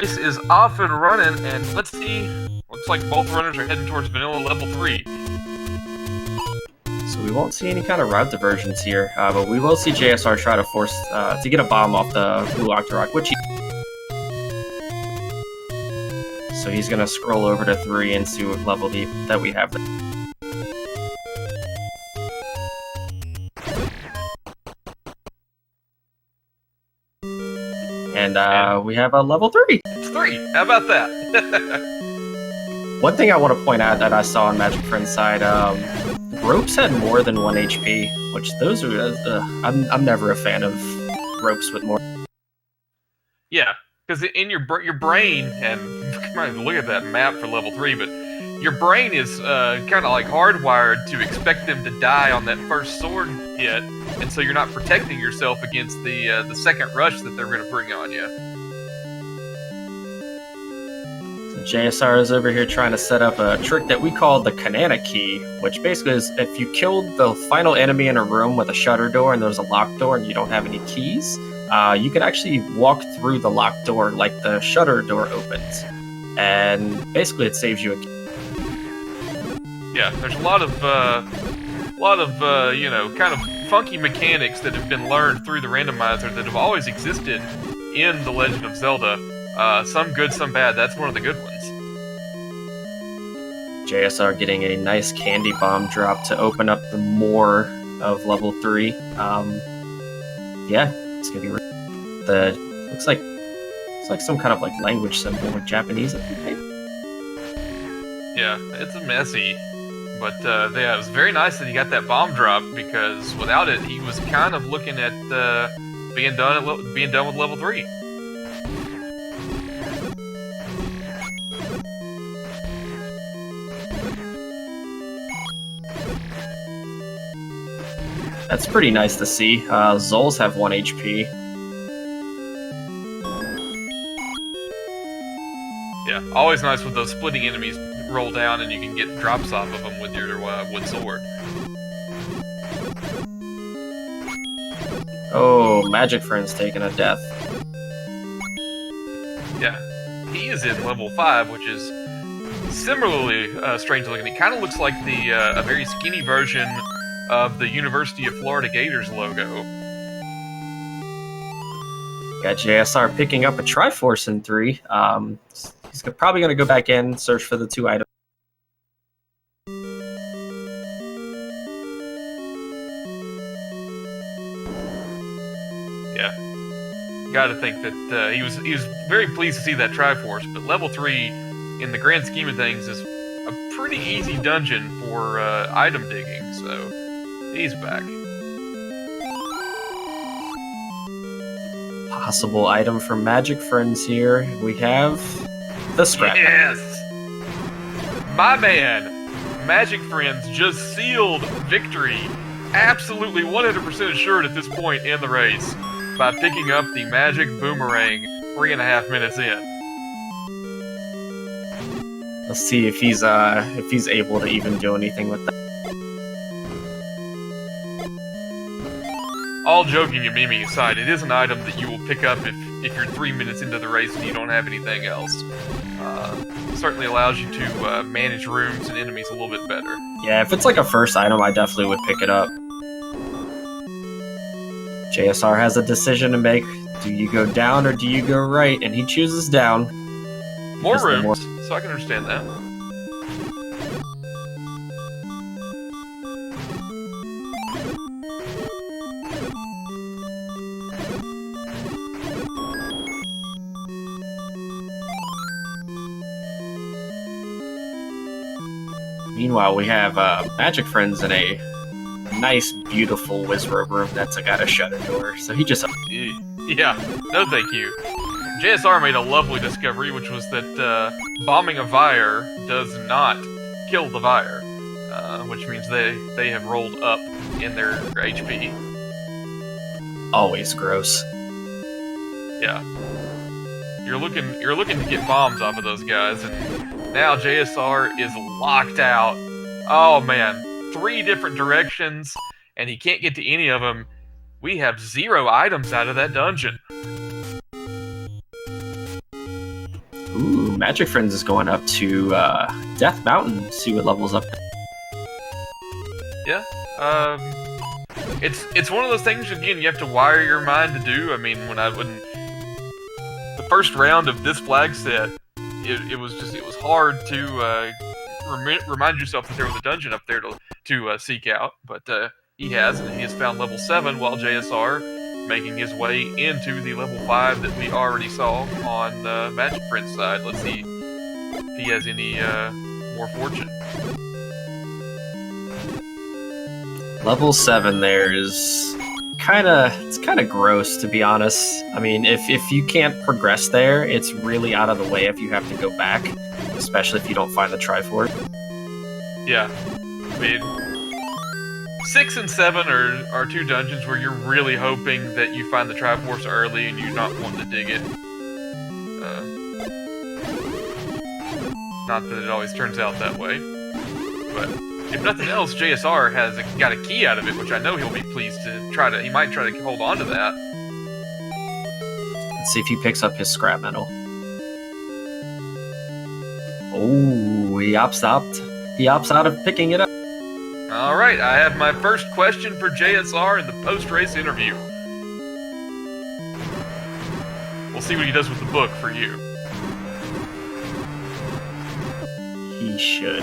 race is off and running, and let's see. Looks like both runners are heading towards vanilla level 3. So we won't see any kind of route diversions here, but we will see JSR try to force to get a bomb off the blue Octorok, which he... So he's going to scroll over to 3 and see what level that we have there. And we have a level 3. It's 3. How about that? One thing I want to point out that I saw on Magic Friends' side, ropes had more than 1 HP, which those are... I'm never a fan of ropes with more. Yeah, because in your brain, and look at that map for level 3, but your brain is kind of like hardwired to expect them to die on that first sword hit, and so you're not protecting yourself against the second rush that they're going to bring on you. So JSR is over here trying to set up a trick that we call the Kanana key, which basically is if you killed the final enemy in a room with a shutter door and there's a locked door and you don't have any keys, you can actually walk through the locked door like the shutter door opens, and basically it saves you a key. Yeah, there's a lot of you know, kind of funky mechanics that have been learned through the randomizer that have always existed in The Legend of Zelda. Some good, some bad. That's one of the good ones. JSR getting a nice candy bomb drop to open up the more of level 3. Yeah, it's gonna be looks like some kind of like language symbol, like Japanese, I think. Yeah, it's messy. But yeah, it was very nice that he got that bomb drop, because without it, he was kind of looking at being done with level 3. That's pretty nice to see. Zols have 1 HP. Yeah, always nice with those splitting enemies roll down and you can get drops off of them with your wood sword. Oh, Magic Friends taking a death. Yeah, he is in level 5, which is similarly strange looking. It kind of looks like a very skinny version of the University of Florida Gators logo. Got JSR picking up a Triforce in 3. He's probably going to go back in, search for the 2 items. Yeah, gotta think that he was very pleased to see that Triforce. But level 3, in the grand scheme of things, is a pretty easy dungeon for item digging. So he's back. Possible item for Magic Friends here. We have the scrap. Yes! My man, Magic Friends just sealed victory, absolutely 100% assured at this point in the race, by picking up the Magic Boomerang 3.5 minutes in. Let's see if he's able to even do anything with that. All joking and memeing aside, it is an item that you will pick up if you're 3 minutes into the race and you don't have anything else. Certainly allows you to manage rooms and enemies a little bit better. Yeah, if it's like a first item, I definitely would pick it up. JSR has a decision to make. Do you go down or do you go right? And he chooses down. More rooms, so I can understand that. Meanwhile, we have Magic Friends in a nice, beautiful Wizrobe room that's got a shutter door. So he just... Yeah, no thank you. JSR made a lovely discovery, which was that bombing a Vire does not kill the Vire, which means they have rolled up in their HP. Always gross. Yeah. You're looking to get bombs off of those guys, and now JSR is locked out. Oh man, 3 different directions, and he can't get to any of them. We have 0 items out of that dungeon. Magic Friends is going up to Death Mountain to see what levels up. Yeah. It's one of those things, again, you have to wire your mind to do. I mean, when the first round of this flag set, it was hard to remind yourself that there was a dungeon up there to seek out, but he has found level 7, while JSR making his way into the level 5 that we already saw on Magic Friends' side. Let's see if he has any more fortune. Level 7 there is kind of gross, to be honest. I mean, if you can't progress there, it's really out of the way if you have to go back, especially if you don't find the Triforce. Yeah, I mean, 6 and 7 are two dungeons where you're really hoping that you find the Triforce early and you're not wanting to dig it. Not that it always turns out that way, but if nothing else, JSR has got a key out of it, which I know he'll be pleased to he might try to hold on to that. Let's see if he picks up his scrap metal. Oh, he opts out of picking it up. Alright, I have my first question for JSR in the post-race interview. We'll see what he does with the book for you. He should,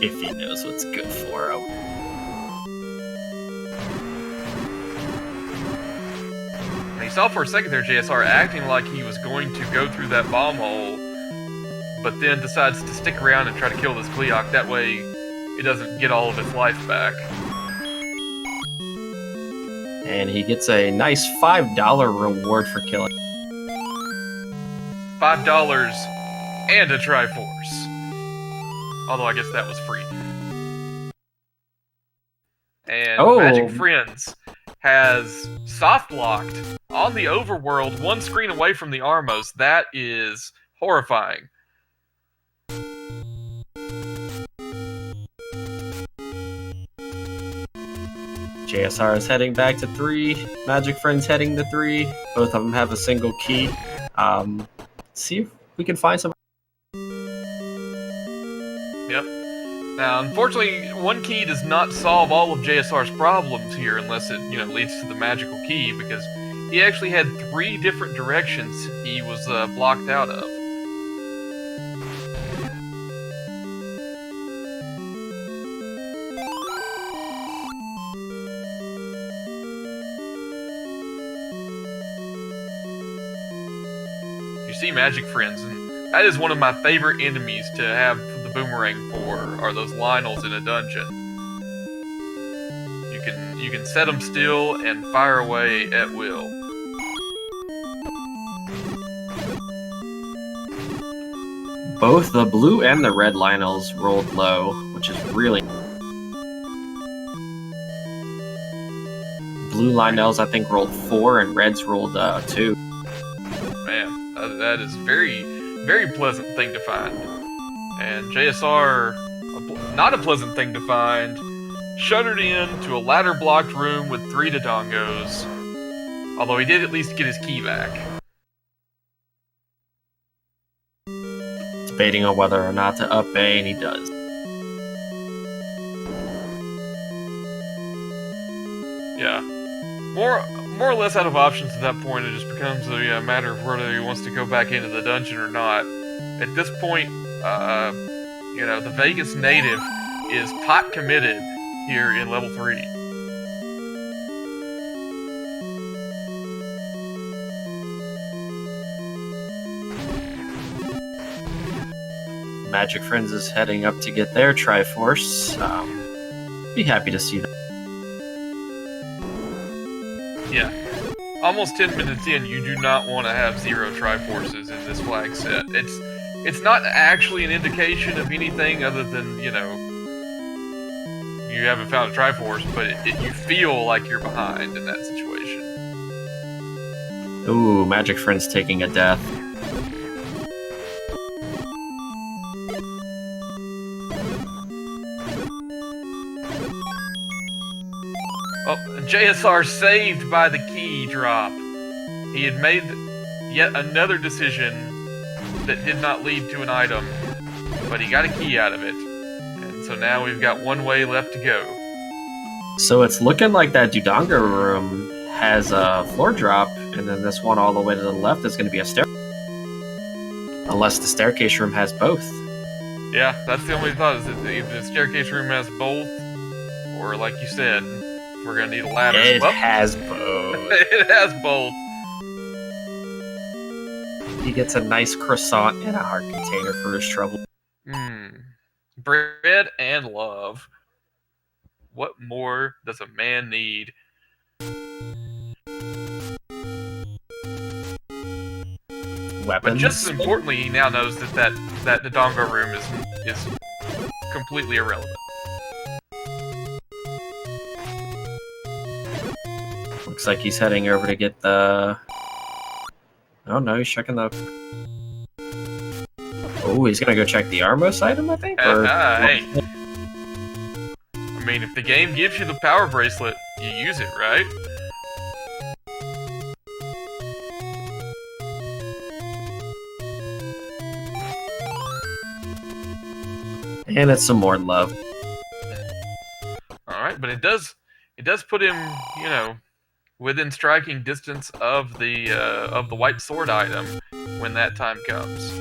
if he knows what's good for him. And you saw for a second there JSR acting like he was going to go through that bomb hole, but then decides to stick around and try to kill this Gleeok. That way, it doesn't get all of its life back. And he gets a nice $5 reward for killing. $5 and a Triforce. Although I guess that was free. And Magic Friends has soft-locked on the overworld, one screen away from the Armos. That is horrifying. JSR is heading back to 3. Magic Friends heading to 3. Both of them have a single key. See if we can find some. Yep. Now, unfortunately, one key does not solve all of JSR's problems here, unless it, leads to the magical key, because he actually had 3 different directions he was blocked out of. You see Magic Friends, and that is one of my favorite enemies to have the boomerang for, are those Lionels in a dungeon. You can set them still and fire away at will. Both the blue and the red Lionels rolled low, which is really... Blue Lionels, I think, rolled 4, and reds rolled 2. Man, that is very, very pleasant thing to find. And JSR, not a pleasant thing to find, shuttered in to a ladder-blocked room with 3 Dodongos. Although he did at least get his key back. Debating on whether or not to up A, and he does. Yeah. More or less out of options at that point. It just becomes a matter of whether he wants to go back into the dungeon or not. At this point, the Vegas native is pot committed here in level 3. Magic Friends is heading up to get their Triforce. Be happy to see that. Yeah. Almost 10 minutes in, you do not want to have 0 Triforces in this flag set. It's not actually an indication of anything other than, you haven't found a Triforce, but you feel like you're behind in that situation. Ooh, Magic Friends taking a death. Oh, JSR saved by the key drop. He had made yet another decision that did not lead to an item, but he got a key out of it. And so now we've got one way left to go. So it's looking like that Dudanga room has a floor drop, and then this one all the way to the left is going to be a stair. Unless the staircase room has both. Yeah, that's the only thought, is that the staircase room has both, or like you said, we're going to need a ladder. It has both. It has both. He gets a nice croissant and a heart container for his trouble. Bread and love. What more does a man need? Weapons. But just as importantly, he now knows that the Dongo room is completely irrelevant. Looks like he's heading over to get the... Oh no, he's checking the... Oh, he's gonna go check the Armos item, I think? Or... Hey. I mean, if the game gives you the power bracelet, you use it, right? And it's some more love. Alright, but it does put him, you know, within striking distance of the white sword item when that time comes.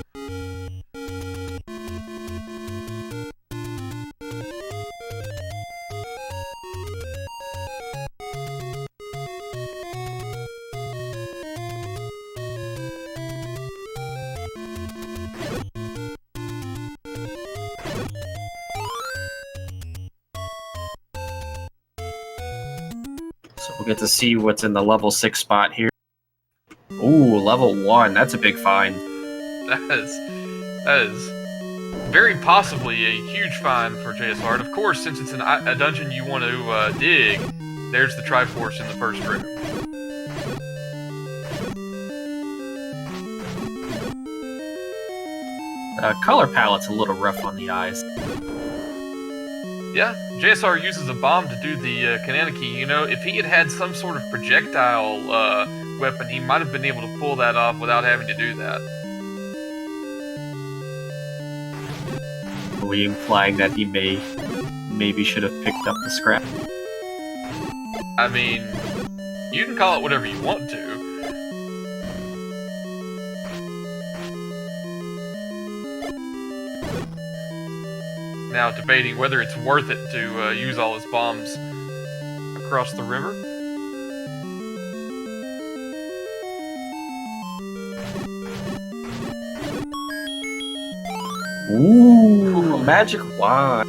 So we'll get to see what's in the level 6 spot here. Ooh, level 1. That's a big find. That is very possibly a huge find for JSR. And of course, since it's a dungeon you want to dig, there's the Triforce in the first room. Color palette's a little rough on the eyes. Yeah, JSR uses a bomb to do the Kananaki. You know, if he had had some sort of projectile weapon, he might have been able to pull that off without having to do that. Are we implying that he maybe should have picked up the scrap? I mean, you can call it whatever you want to. Now debating whether it's worth it to use all his bombs across the river. Ooh, magic wand.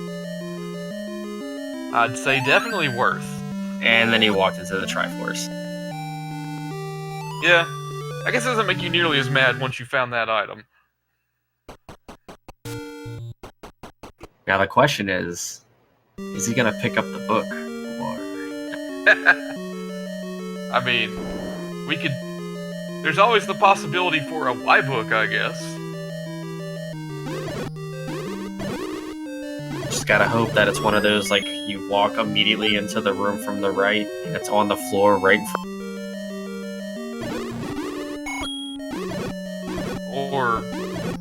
I'd say definitely worth. And then he walked into the Triforce. Yeah, I guess it doesn't make you nearly as mad once you found that item. Now the question is he gonna pick up the book? Or... I mean, we could... There's always the possibility for a Y book, I guess. Just gotta hope that it's one of those, like, you walk immediately into the room from the right, and it's on the floor right in front. Or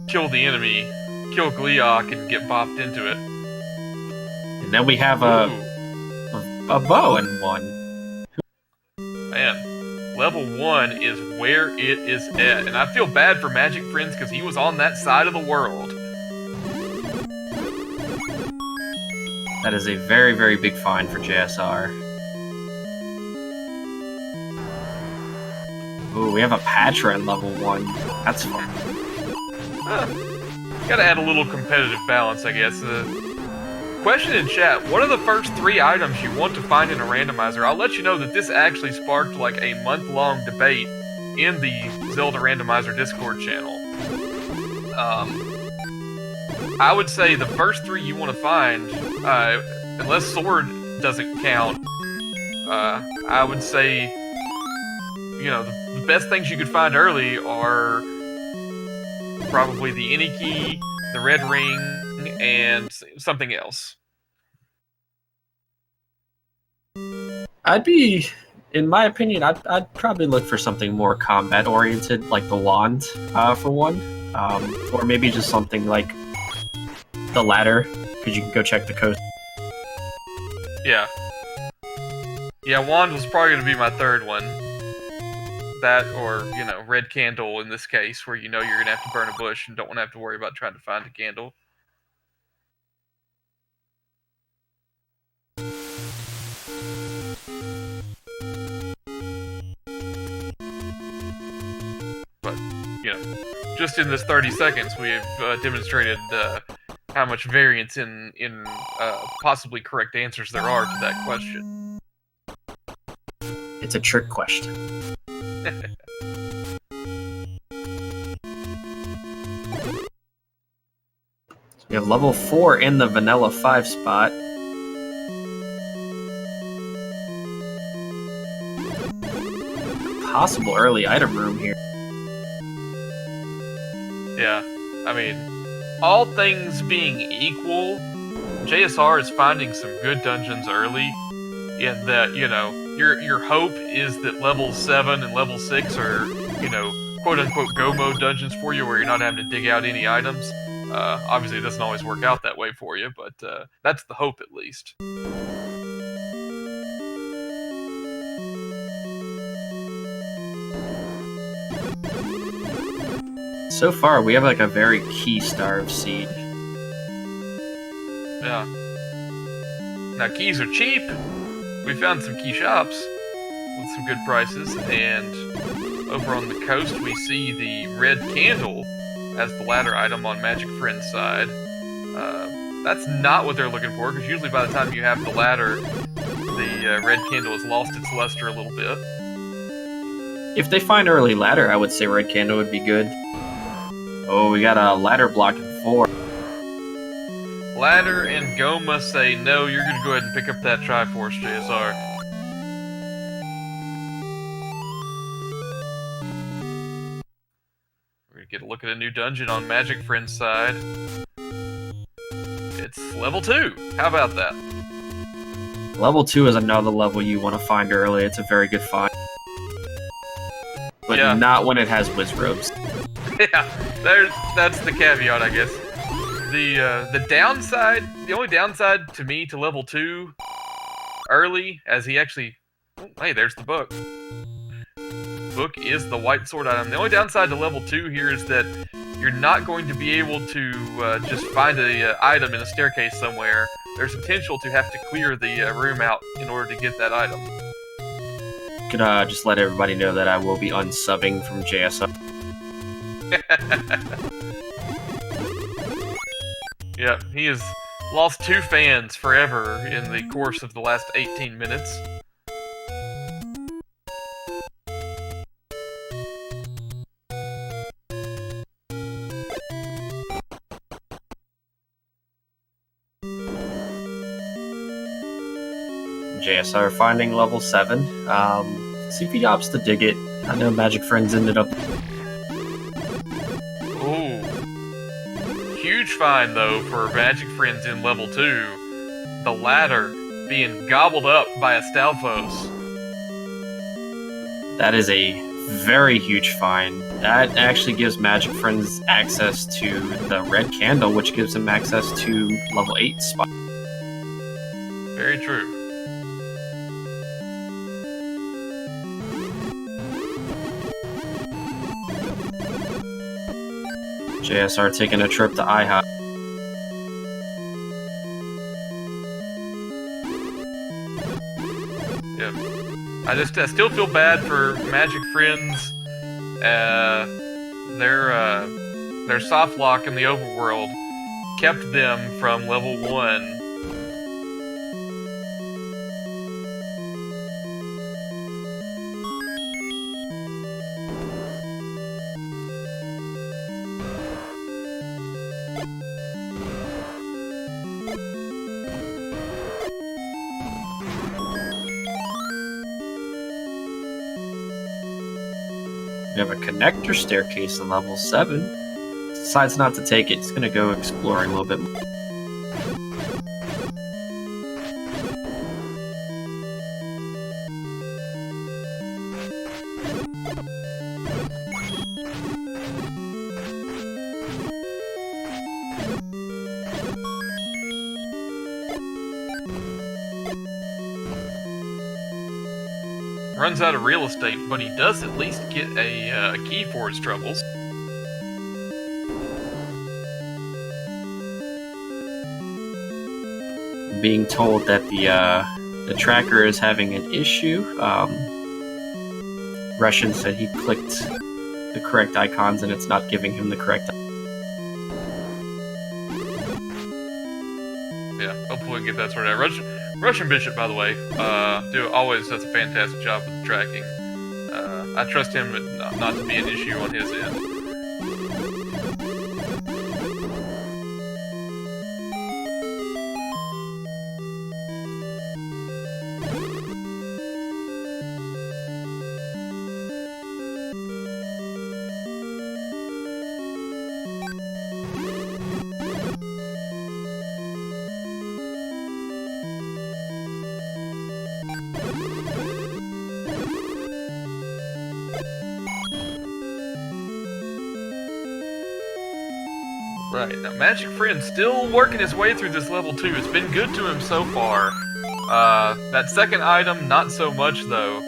kill the enemy, kill Gleeok, and get bopped into it. And then we have a bow in one. Man, level 1 is where it is at. And I feel bad for Magic Friends because he was on that side of the world. That is a very, very big find for JSR. Ooh, we have a Patra in level 1. That's fun. Gotta add a little competitive balance, I guess. Question in chat, what are the first 3 items you want to find in a randomizer? I'll let you know that this actually sparked like a month-long debate in the Zelda Randomizer Discord channel. I would say the first 3 you want to find, unless sword doesn't count, I would say, you know, the best things you could find early are probably the Any Key, the Red Ring, and something else. In my opinion, I'd probably look for something more combat-oriented, like the wand, for one. Or maybe just something like the ladder, because you can go check the coast. Yeah. Yeah, wand was probably going to be my third one. That or, you know, red candle in this case, where you know you're going to have to burn a bush and don't want to have to worry about trying to find a candle. But, you know, just in this 30 seconds, we have demonstrated how much variance in possibly correct answers there are to that question. It's a trick question. So we have level 4 in the vanilla 5 spot. Possible early item room here. Yeah, I mean, all things being equal, JSR is finding some good dungeons early. In that, you know, your hope is that level 7 and level 6 are, you know, quote unquote go mode dungeons for you, where you're not having to dig out any items. Obviously, it doesn't always work out that way for you, but that's the hope at least. So far, we have like a very key starved seed. Yeah. Now, keys are cheap. We found some key shops with some good prices, and over on the coast we see the red candle as the ladder item on Magic Friends' side. That's not what they're looking for, because usually by the time you have the ladder, the red candle has lost its luster a little bit. If they find early ladder, I would say red candle would be good. Oh, we got a ladder block in 4. Ladder and Goma say no, you're going to go ahead and pick up that Triforce, JSR. We're going to get a look at a new dungeon on Magic Friends' side. It's level 2. How about that? Level 2 is another level you want to find early. It's a very good find. But yeah. Not when it has whiz robes. Yeah, that's the caveat, I guess. The downside, the only downside to me to level 2 early, as he actually... Oh, hey, there's the book. Book is the white sword item. The only downside to level 2 here is that you're not going to be able to just find a item in a staircase somewhere. There's potential to have to clear the room out in order to get that item. Could just let everybody know that I will be unsubbing from JSR. Yeah, he has lost 2 fans forever in the course of the last 18 minutes. JSR finding level 7. See if he opts to dig it. I know Magic Friends ended up... Ooh. Huge find, though, for Magic Friends in level 2. The ladder being gobbled up by a Stalfos. That is a very huge find. That actually gives Magic Friends access to the red candle, which gives them access to level 8 spot. Very true. JSR taking a trip to IHOP. Yeah. I still feel bad for Magic Friends. Their soft lock in the overworld kept them from level 1. We have a connector staircase in level 7. Decides not to take it. It's going to go exploring a little bit more. runs out of real estate, but he does at least get a key for his troubles. Being told that the tracker is having an issue. Russian said he clicked the correct icons and it's not giving him the correct. Yeah, hopefully we can get that sorted out. Russian Bishop, by the way, always does a fantastic job with the tracking. I trust him not to be an issue on his end. Right, now Magic Friend still working his way through this level 2. It's been good to him so far. That second item, not so much though.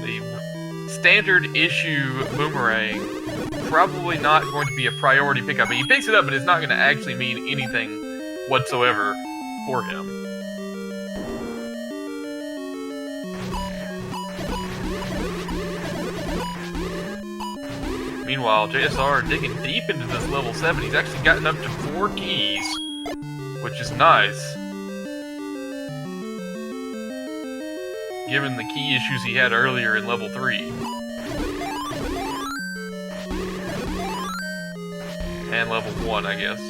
The standard issue boomerang, probably not going to be a priority pickup. He picks it up, but it's not going to actually mean anything whatsoever for him. Meanwhile, JSR digging deep into this level 7. He's actually gotten up to 4 keys, which is nice. Given the key issues he had earlier in level 3. And level 1, I guess.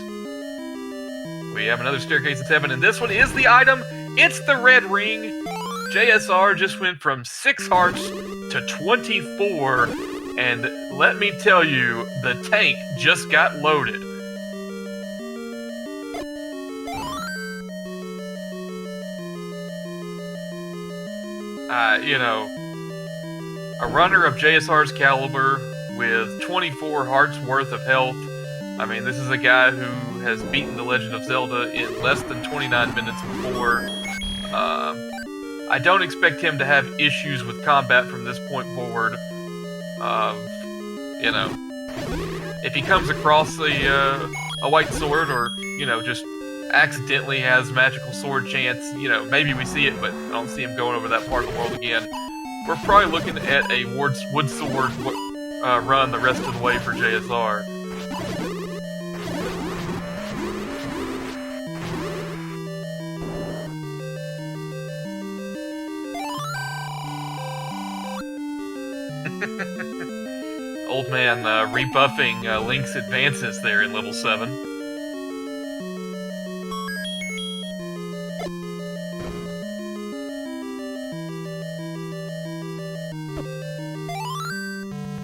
We have another staircase at 7, and this one is the item. It's the red ring. JSR just went from 6 hearts to 24. And let me tell you, the tank just got loaded. You know, a runner of JSR's caliber with 24 hearts worth of health. I mean, this is a guy who has beaten The Legend of Zelda in less than 29 minutes before. I don't expect him to have issues with combat from this point forward. You know, if he comes across a white sword or, you know, just accidentally has magical sword chance, you know, maybe we see it, but I don't see him going over that part of the world again. We're probably looking at a wood sword run the rest of the way for JSR. Old man rebuffing Link's advances there in level 7.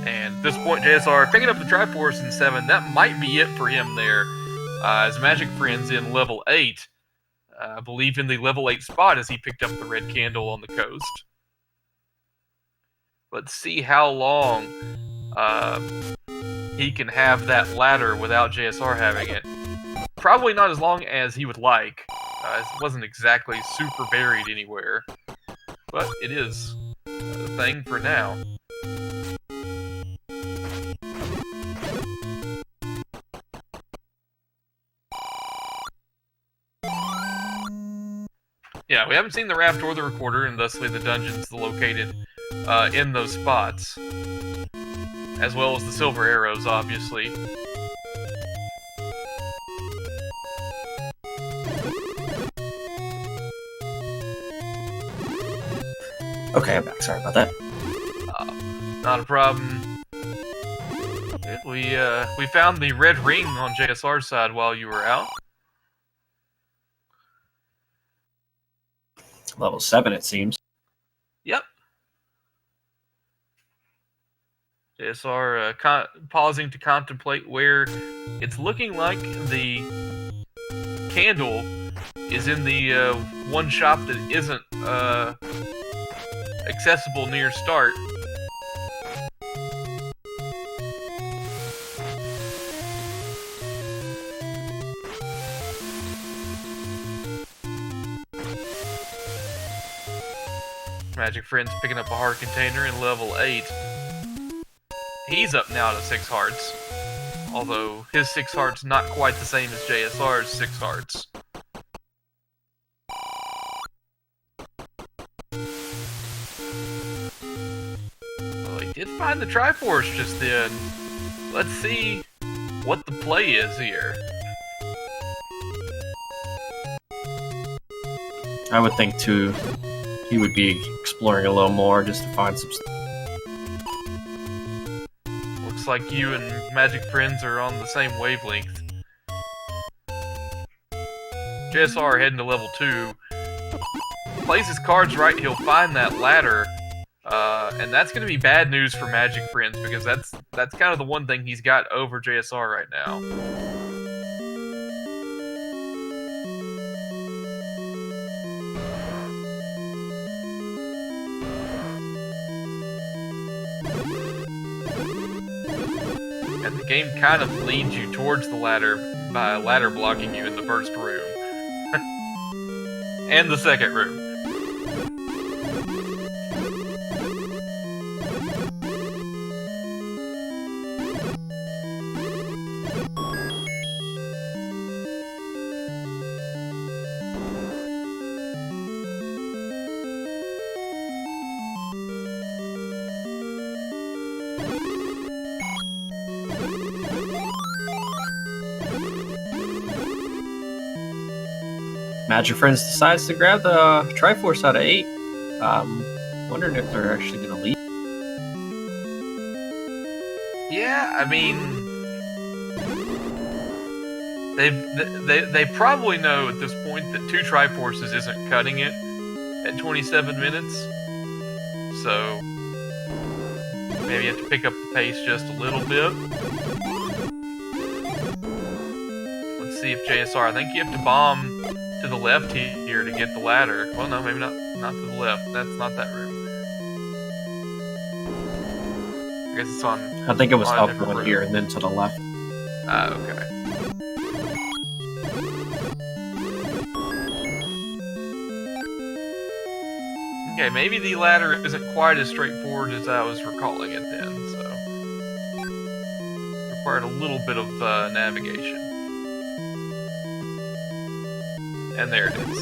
And at this point, JSR picking up the Triforce in 7. That might be it for him there. As Magic Friends in level 8. I believe in the level 8 spot as he picked up the red candle on the coast. Let's see how long he can have that ladder without JSR having it. Probably not as long as he would like. It wasn't exactly super buried anywhere. But it is a thing for now. Yeah, we haven't seen the raft or the recorder, and thusly the dungeons located in those spots. As well as the silver arrows, obviously. Okay, I'm back. Sorry about that. Not a problem. We found the red ring on JSR's side while you were out. Level 7, it seems. Yep. JSR pausing to contemplate where it's looking like the candle is in the one shop that isn't accessible near start. Magic Friends picking up a heart container in level 8. He's up now to 6 hearts. Although his 6 hearts not quite the same as JSR's 6 hearts. Well, he did find the Triforce just then. Let's see what the play is here. I would think too, he would be exploring a little more just to find some stuff. Looks like you and Magic Friends are on the same wavelength. JSR heading to level 2. Plays his cards right, he'll find that ladder. And that's going to be bad news for Magic Friends, because that's kind of the one thing he's got over JSR right now. And the game kind of leads you towards the ladder by ladder blocking you in the first room. And the second room. Magic Friends decides to grab the Triforce out of 8. Wondering if they're actually going to leave. Yeah, I mean, they probably know at this point that 2 Triforces isn't cutting it at 27 minutes. So maybe you have to pick up the pace just a little bit. Let's see if JSR. I think you have to bomb to the left here to get the ladder. Well, no, maybe not to the left. That's not that room. I guess it's on. I think it was on a up different one room. here and then to the left. Okay. Okay, maybe the ladder isn't quite as straightforward as I was recalling it then, so required a little bit of navigation. And there it is.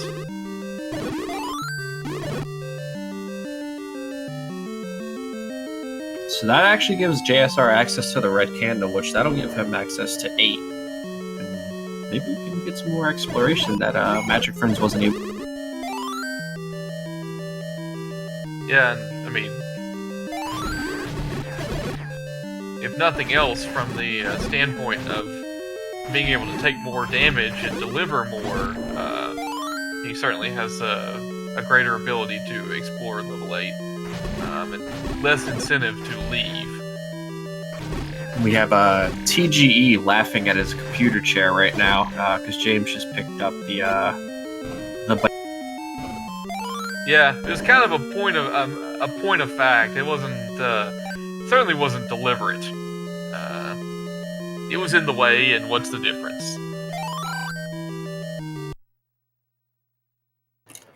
So that actually gives JSR access to the red candle, which that'll give him access to 8. And maybe we can get some more exploration that Magic Friends wasn't able. Yeah, and I mean, if nothing else, from the standpoint of being able to take more damage and deliver more, he certainly has a greater ability to explore level 8, and less incentive to leave. We have TGE laughing at his computer chair right now because James just picked up the Yeah, it was kind of a point of fact. It wasn't certainly wasn't deliberate. It was in the way, and what's the difference?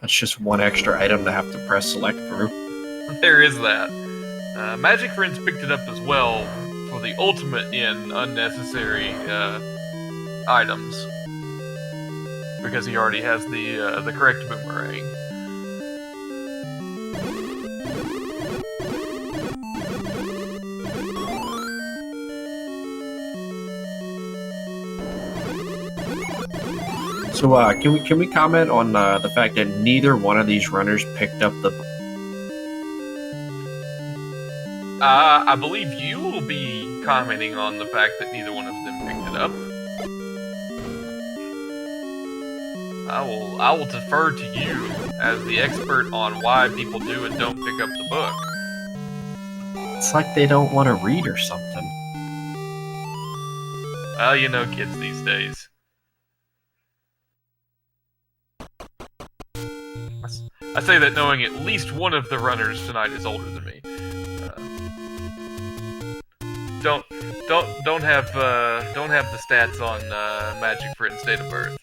That's just one extra item to have to press select through. There is that. Magic Friends picked it up as well for the ultimate in unnecessary items, because he already has the correct boomerang. So can we comment on the fact that neither one of these runners picked up the? I believe you will be commenting on the fact that neither one of them picked it up. I will defer to you as the expert on why people do and don't pick up the book. It's like they don't want to read or something. Well, you know kids these days. I say that knowing at least one of the runners tonight is older than me. Don't have the stats on Magic Friends' date of birth.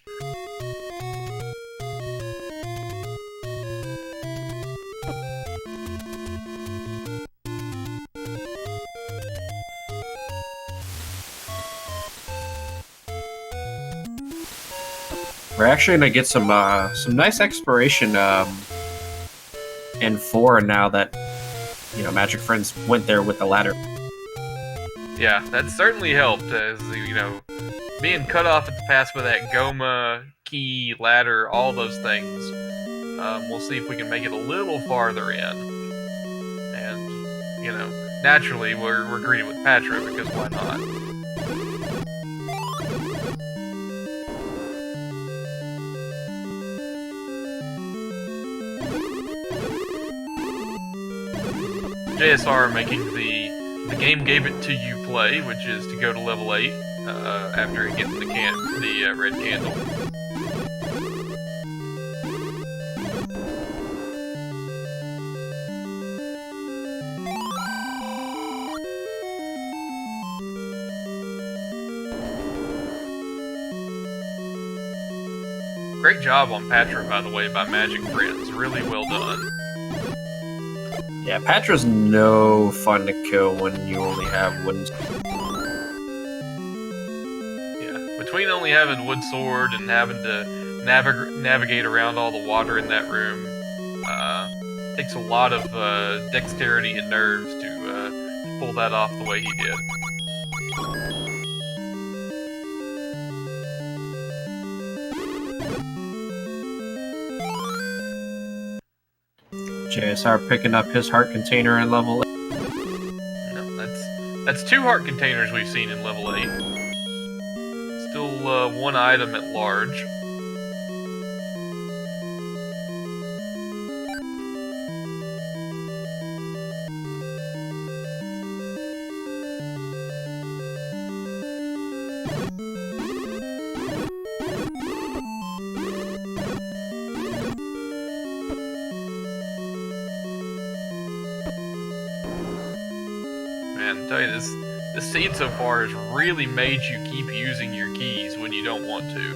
We're actually gonna get some nice exploration in 4 now that Magic Friends went there with the ladder. Yeah, that certainly helped, as being cut off at the pass by that Goma, key, ladder, all those things. We'll see if we can make it a little farther in. And, naturally, we're greeted with Patra, because why not? JSR making the game gave it to you play, which is to go to level 8 after getting the red candle. Great job on Patra, by the way, by Magic Friends. Really well done. Yeah, Patra's no fun to kill when you only have wooden. Yeah, between only having wood sword and having to navigate around all the water in that room, takes a lot of dexterity and nerves to pull that off the way he did. JSR picking up his heart container in level 8. No, that's 2 heart containers we've seen in level 8. Still 1 item at large. Man, I tell you, this scene so far has really made you keep using your keys when you don't want to.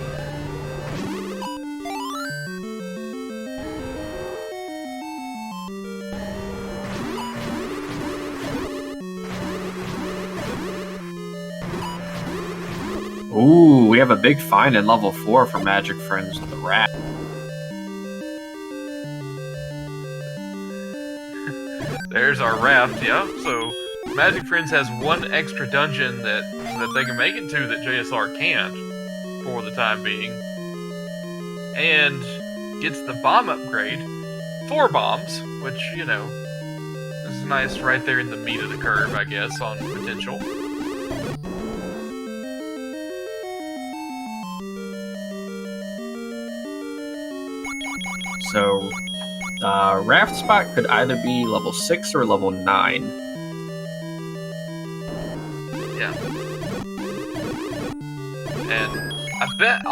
Ooh, we have a big find in level 4 for Magic Friends with the rat. There's our raft, yeah. So Magic Friends has 1 extra dungeon that they can make it to that JSR can't, for the time being. And gets the bomb upgrade, 4 bombs, which, is nice right there in the meat of the curve, I guess, on potential. So, raft spot could either be level 6 or level 9. Yeah. And I bet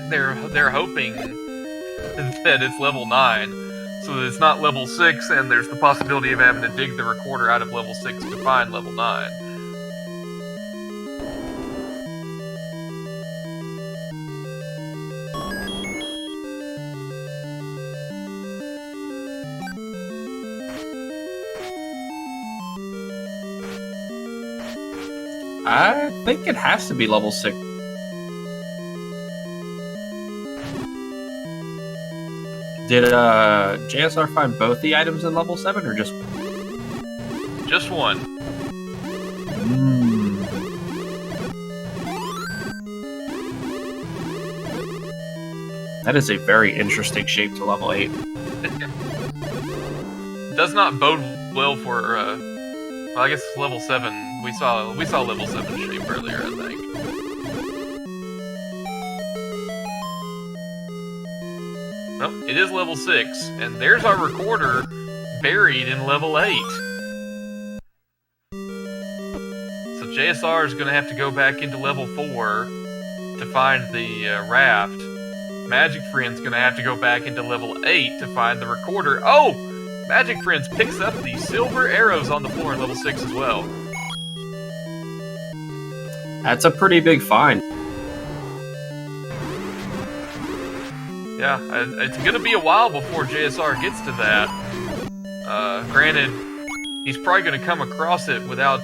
they're hoping that it's level 9, so that it's not level 6, and there's the possibility of having to dig the recorder out of level 6 to find level 9. I think it has to be level 6. Did JSR find both the items in level 7 or just Just 1. That is a very interesting shape to level 8. Does not bode well for well, I guess it's level 7. We saw level 7 shape earlier, I think. Well, it is level 6, and there's our recorder buried in level 8. So JSR is going to have to go back into level 4 to find the raft. Magic Friend's going to have to go back into level 8 to find the recorder. Oh! Magic Friends picks up the silver arrows on the floor in level 6 as well. That's a pretty big find. Yeah, it's going to be a while before JSR gets to that. Granted, he's probably going to come across it without,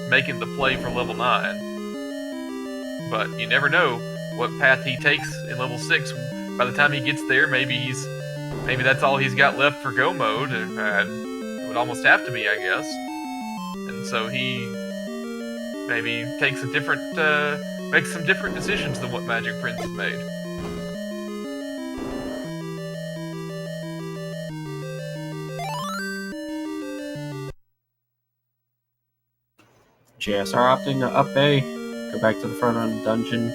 making the play for level 9. But you never know what path he takes in level 6. By the time he gets there, maybe that's all he's got left for go mode. It would almost have to be, I guess. And so he maybe takes makes some different decisions than what Magic Friends has made. JSR opting to up A, go back to the front of the dungeon.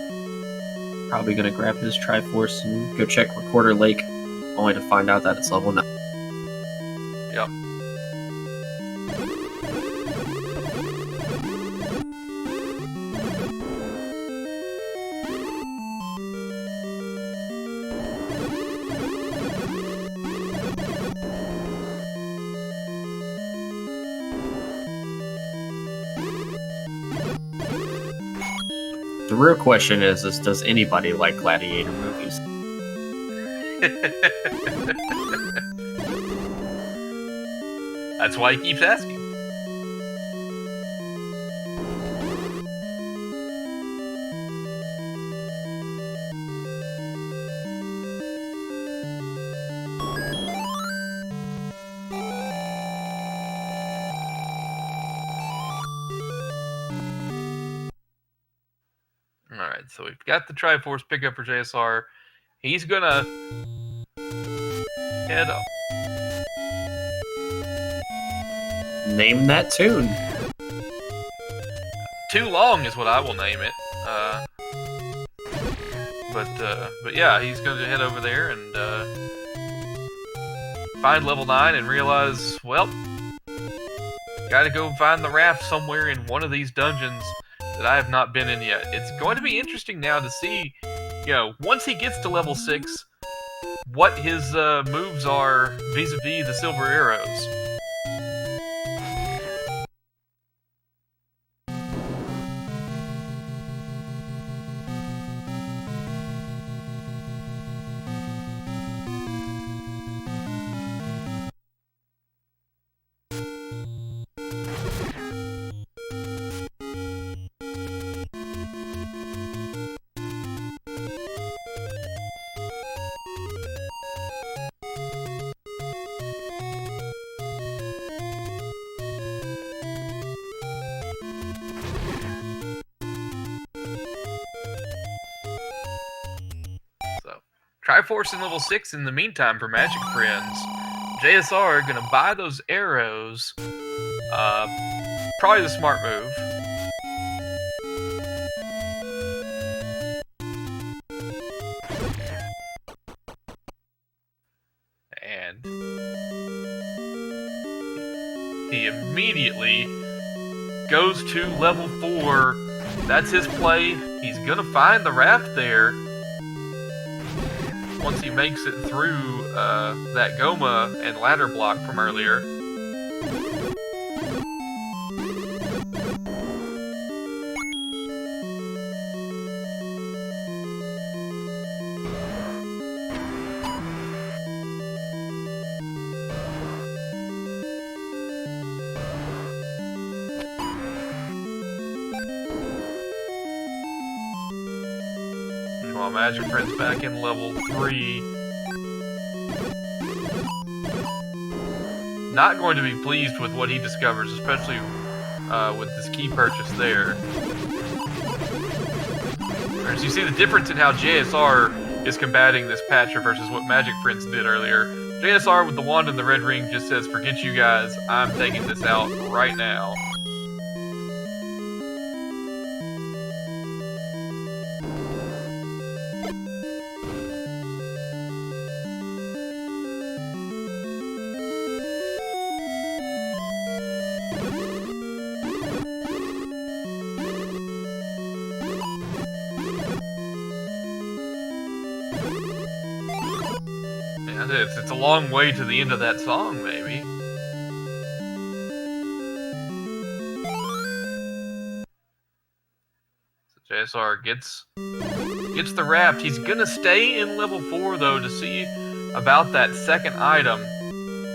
Probably gonna grab his Triforce and go check Recorder Lake, only to find out that it's level 9. Yep. The real question is does anybody like gladiator movies? That's why he keeps asking. Alright, so we've got the Triforce pickup for JSR. He's gonna head up. Name that tune. Too Long is what I will name it. But yeah, he's gonna head over there and find level 9 and realize, well, gotta go find the raft somewhere in one of these dungeons that I have not been in yet. It's going to be interesting now to see, once he gets to level 6, what his moves are vis-a-vis the silver arrows. Triforce in level 6 in the meantime for Magic Friends. JSR gonna buy those arrows. Probably the smart move. And he immediately goes to level 4. That's his play. He's gonna find the raft there. Once he makes it through that Goma and ladder block from earlier. While Magic Friends back in level 3. Not going to be pleased with what he discovers, especially with this key purchase there. As you see the difference in how JSR is combating this patcher versus what Magic Friends did earlier. JSR with the wand and the red ring just says, forget you guys, I'm taking this out right now. It's a long way to the end of that song, maybe. So JSR gets the raft. He's gonna stay in level 4 though to see about that second item,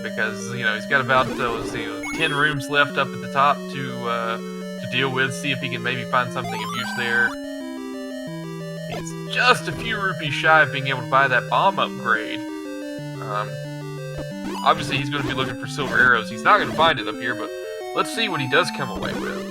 because he's got about 10 rooms left up at the top to deal with. See if he can maybe find something of use there. He He's just a few rupees shy of being able to buy that bomb upgrade. Obviously, he's going to be looking for silver arrows. He's not going to find it up here, but let's see what he does come away with.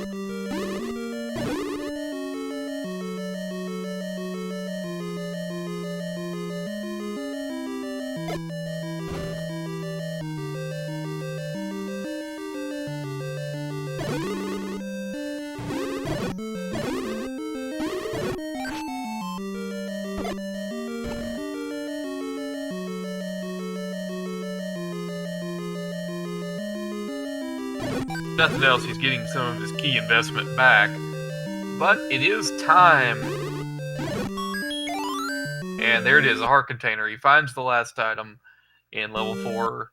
Nothing else, he's getting some of his key investment back. But it is time. And there it is, a heart container. He finds the last item in level 4.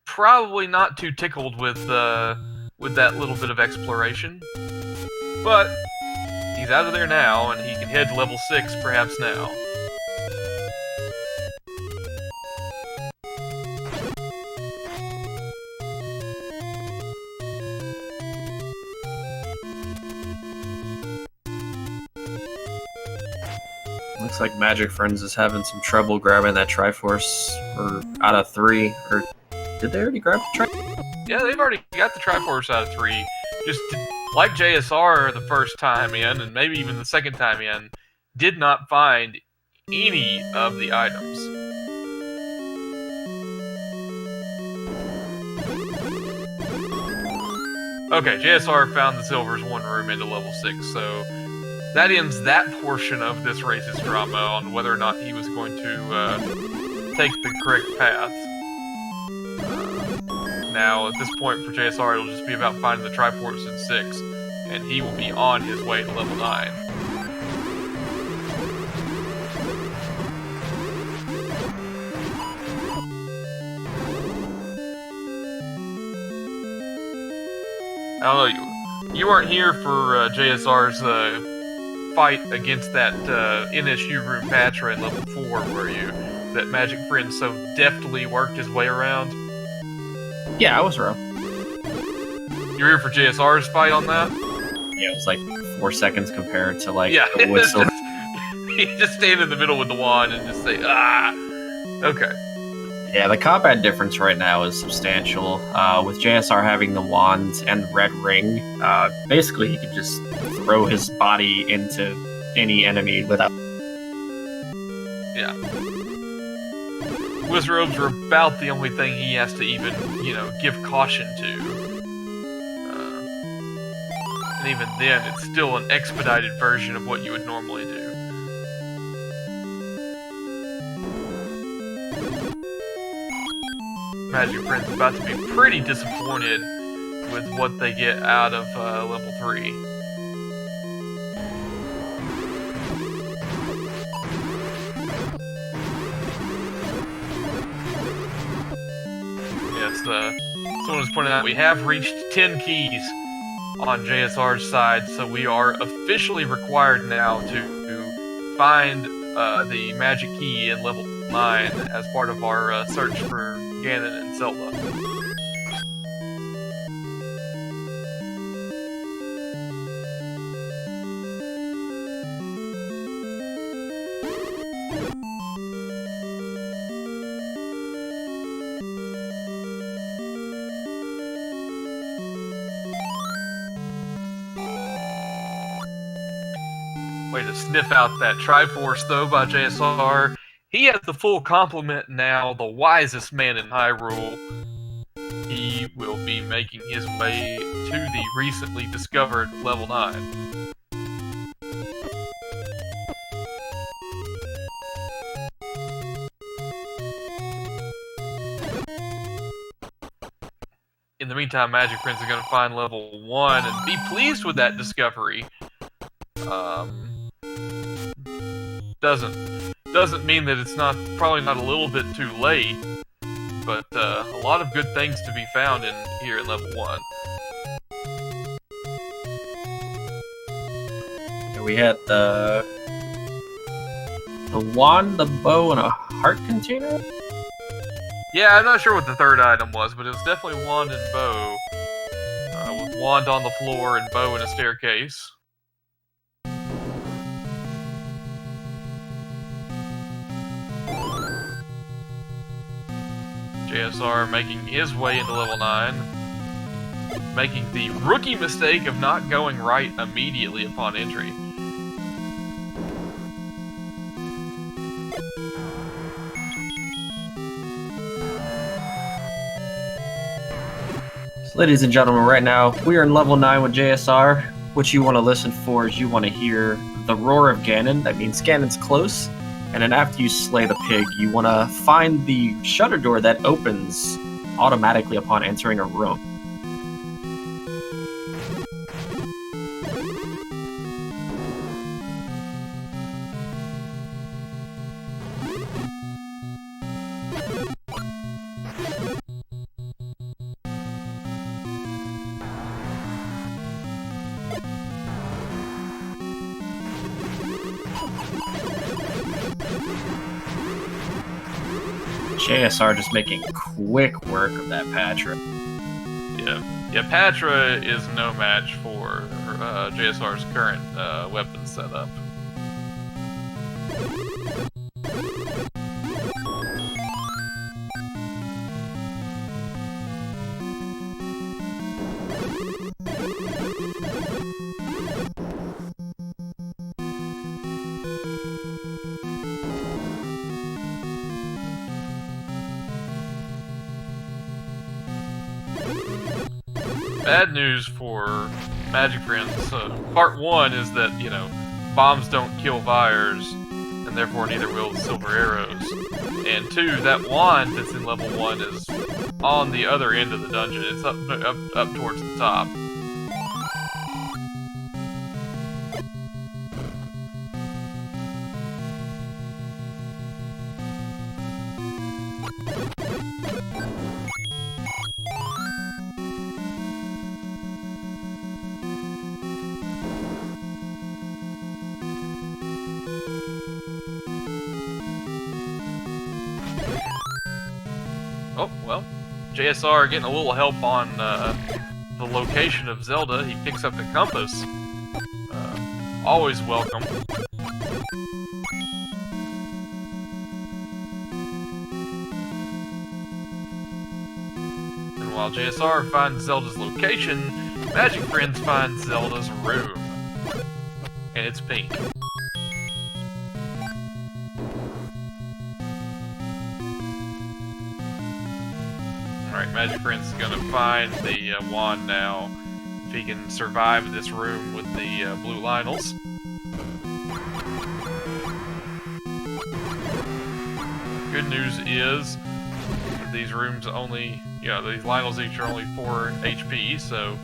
Probably not too tickled with that little bit of exploration. But he's out of there now, and he can head to level 6 perhaps now. Looks like Magic Friends is having some trouble grabbing that Triforce, or out of 3, or did they already grab the Triforce? Yeah, they've already got the Triforce out of 3. Just like JSR the first time in, and maybe even the second time in, did not find any of the items. Okay, JSR found the silvers one room into level 6, so that ends that portion of this racist drama on whether or not he was going to take the correct path. Now, at this point for JSR, it'll just be about finding the Triforce in 6, and he will be on his way to level 9. I don't know, you weren't here for JSR's fight against that NSU room Patra in level 4, were you? That Magic Friend so deftly worked his way around? Yeah, I was wrong. You were here for JSR's fight on that? Yeah, it was like 4 seconds compared to like yeah, the wood silver. You just stand in the middle with the wand and just say, ah! Okay. Yeah, the combat difference right now is substantial. With JSR having the wand and red ring, basically he can just throw his body into any enemy without... Yeah. Wizrobes are about the only thing he has to even, give caution to. And even then, it's still an expedited version of what you would normally do. Magic Friends about to be pretty disappointed with what they get out of level 3. Yes, someone was pointing out we have reached 10 keys on JSR's side, so we are officially required now to find the magic key in level 9 as part of our search for Ganon and Zelda. Way to sniff out that Triforce, though, by JSR. He has the full complement now, the wisest man in Hyrule. He will be making his way to the recently discovered level 9. In the meantime, Magic Friends are going to find level 1 and be pleased with that discovery. Doesn't mean that it's probably not a little bit too late, but a lot of good things to be found in here at level 1. We had the wand, the bow, and a heart container? Yeah, I'm not sure what the third item was, but it was definitely wand and bow. With wand on the floor and bow in a staircase. JSR making his way into level 9. Making the rookie mistake of not going right immediately upon entry. So, ladies and gentlemen, right now we are in level 9 with JSR. What you want to listen for is you want to hear the roar of Ganon. That means Ganon's close. And then after you slay the pig, you want to find the shutter door that opens automatically upon entering a room. JSR just making quick work of that Patra. Yeah, Patra is no match for JSR's current weapon setup. Bad news for Magic Friends. Part 1 is that, you know, bombs don't kill fires, and therefore neither will silver arrows. And 2, that wand that's in level 1 is on the other end of the dungeon. It's up towards the top. Oh, well, JSR getting a little help on the location of Zelda. He picks up the compass. Always welcome. And while JSR finds Zelda's location, Magic Friends finds Zelda's room. And it's pink. Alright, Magic Friends is gonna find the wand now. If he can survive this room with the blue Lionels. Good news is that these rooms only, you know, these Lionels each are only 4 HP, so.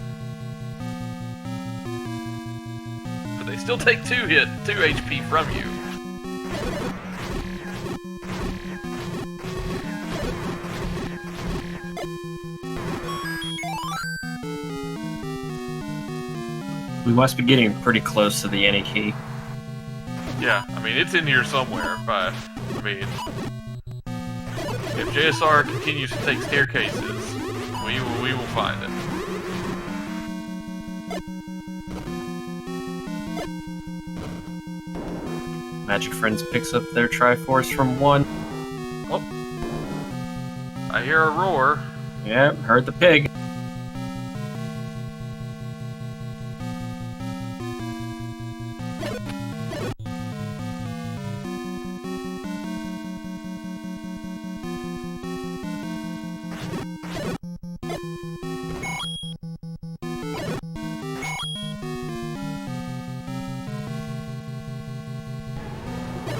But they still take 2 HP from you. We must be getting pretty close to the any key. Yeah, I mean, it's in here somewhere, but, I mean, if JSR continues to take staircases, we will find it. Magic Friends picks up their Triforce from 1. Oh, I hear a roar. Yeah, heard the pig.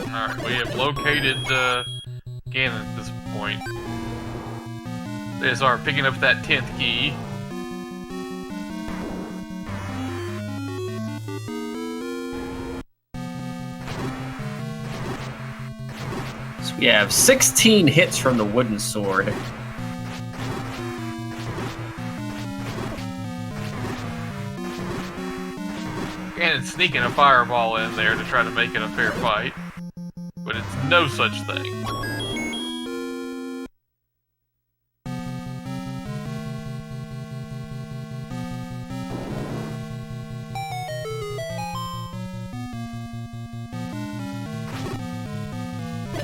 Alright, we have located Ganon at this point. JSR picking up that 10th key. So we have 16 hits from the wooden sword. Ganon's sneaking a fireball in there to try to make it a fair fight. But it's no such thing.